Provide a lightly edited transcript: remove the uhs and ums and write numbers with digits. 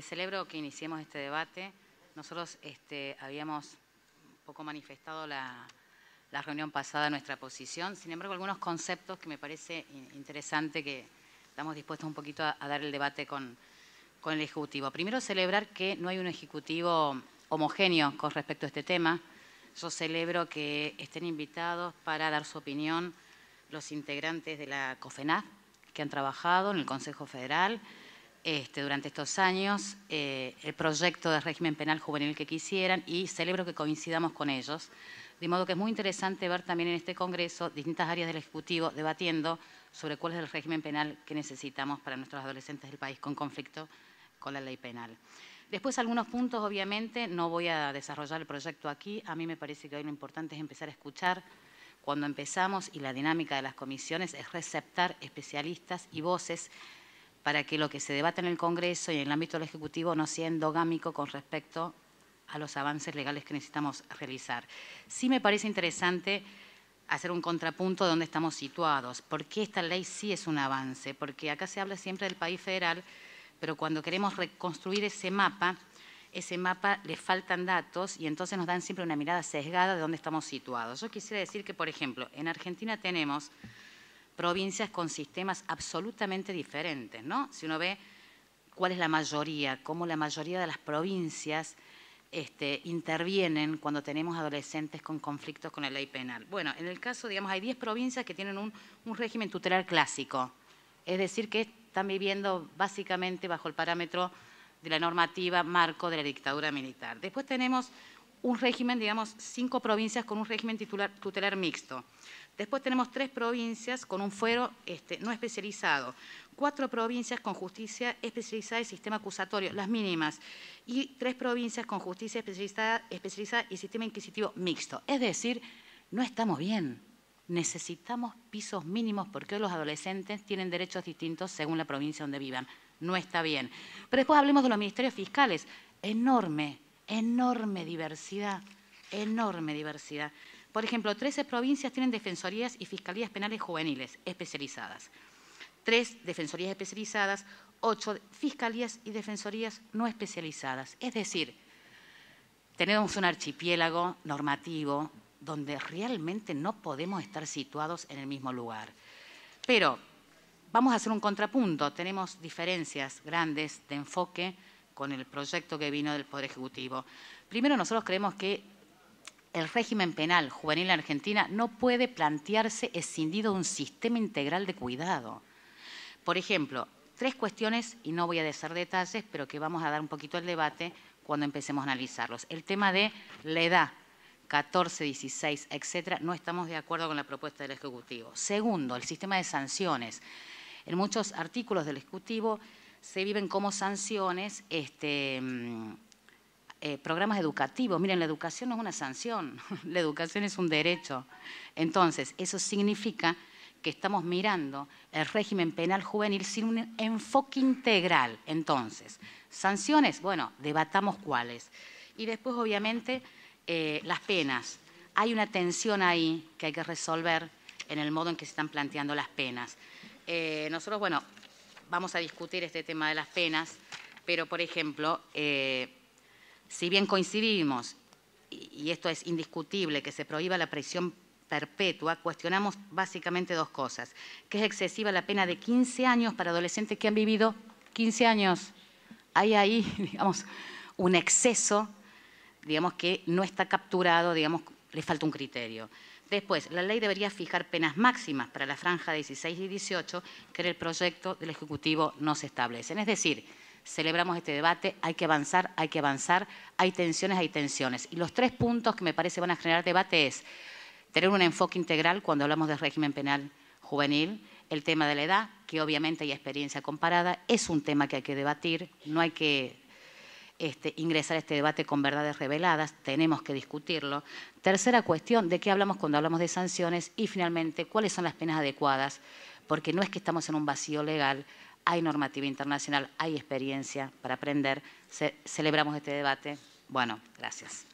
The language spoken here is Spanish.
Celebro que iniciemos este debate. Nosotros habíamos un poco manifestado la reunión pasada nuestra posición. Sin embargo, algunos conceptos que me parece interesante que estamos dispuestos un poquito a dar el debate con el Ejecutivo. Primero, celebrar que no hay un Ejecutivo homogéneo con respecto a este tema. Yo celebro que estén invitados para dar su opinión los integrantes de la COFENAF que han trabajado en el Consejo Federal durante estos años, el proyecto de régimen penal juvenil que quisieran, y celebro que coincidamos con ellos. De modo que es muy interesante ver también en este Congreso distintas áreas del Ejecutivo debatiendo sobre cuál es el régimen penal que necesitamos para nuestros adolescentes del país con conflicto con la ley penal. Después, algunos puntos, obviamente, no voy a desarrollar el proyecto aquí. A mí me parece que hoy lo importante es empezar a escuchar cuando empezamos, y la dinámica de las comisiones es receptar especialistas y voces para que lo que se debata en el Congreso y en el ámbito del Ejecutivo no sea endogámico con respecto a los avances legales que necesitamos realizar. Sí me parece interesante hacer un contrapunto de dónde estamos situados. ¿Por qué esta ley sí es un avance? Porque acá se habla siempre del país federal, pero cuando queremos reconstruir ese mapa le faltan datos y entonces nos dan siempre una mirada sesgada de dónde estamos situados. Yo quisiera decir que, por ejemplo, en Argentina tenemos provincias con sistemas absolutamente diferentes, ¿no? Si uno ve cuál es la mayoría, cómo la mayoría de las provincias intervienen cuando tenemos adolescentes con conflictos con la ley penal. Bueno, en el caso, digamos, hay 10 provincias que tienen un régimen tutelar clásico, es decir, que están viviendo básicamente bajo el parámetro de la normativa marco de la dictadura militar. Después tenemos un régimen, digamos, 5 provincias con un régimen tutelar mixto. Después tenemos 3 provincias con un fuero no especializado, 4 provincias con justicia especializada y sistema acusatorio, las mínimas, y 3 provincias con justicia especializada y sistema inquisitivo mixto. Es decir, no estamos bien. Necesitamos pisos mínimos porque hoy los adolescentes tienen derechos distintos según la provincia donde vivan. No está bien. Pero después hablemos de los ministerios fiscales. Enorme diversidad, enorme diversidad. Por ejemplo, 13 provincias tienen defensorías y fiscalías penales juveniles especializadas. 3 defensorías especializadas, 8 fiscalías y defensorías no especializadas. Es decir, tenemos un archipiélago normativo donde realmente no podemos estar situados en el mismo lugar. Pero vamos a hacer un contrapunto. Tenemos diferencias grandes de enfoque con el proyecto que vino del Poder Ejecutivo. Primero, nosotros creemos que el régimen penal juvenil en Argentina no puede plantearse escindido de un sistema integral de cuidado. Por ejemplo, 3 cuestiones, y no voy a decir detalles, pero que vamos a dar un poquito el debate cuando empecemos a analizarlos. El tema de la edad, 14, 16, etcétera, no estamos de acuerdo con la propuesta del Ejecutivo. Segundo, el sistema de sanciones. En muchos artículos del Ejecutivo se viven como sanciones programas educativos. Miren, la educación no es una sanción, la educación es un derecho. Entonces, eso significa que estamos mirando el régimen penal juvenil sin un enfoque integral. Entonces, sanciones, bueno, debatamos cuáles. Y después, obviamente, las penas. Hay una tensión ahí que hay que resolver en el modo en que se están planteando las penas. Nosotros, bueno, vamos a discutir este tema de las penas, pero, por ejemplo, si bien coincidimos, y esto es indiscutible, que se prohíba la prisión perpetua, cuestionamos básicamente 2 cosas. Que es excesiva la pena de 15 años para adolescentes que han vivido 15 años. Hay ahí, digamos, un exceso, digamos, que no está capturado, digamos, le falta un criterio. Después, la ley debería fijar penas máximas para la franja de 16 y 18, que en el proyecto del Ejecutivo no se establecen. Es decir, celebramos este debate, hay que avanzar, hay tensiones. Y los 3 puntos que me parece van a generar debate es tener un enfoque integral cuando hablamos del régimen penal juvenil, el tema de la edad, que obviamente hay experiencia comparada, es un tema que hay que debatir, no hay que ingresar a este debate con verdades reveladas, tenemos que discutirlo. Tercera cuestión, ¿de qué hablamos cuando hablamos de sanciones? Y finalmente, ¿cuáles son las penas adecuadas? Porque no es que estamos en un vacío legal, hay normativa internacional, hay experiencia para aprender. Celebramos este debate. Bueno, gracias.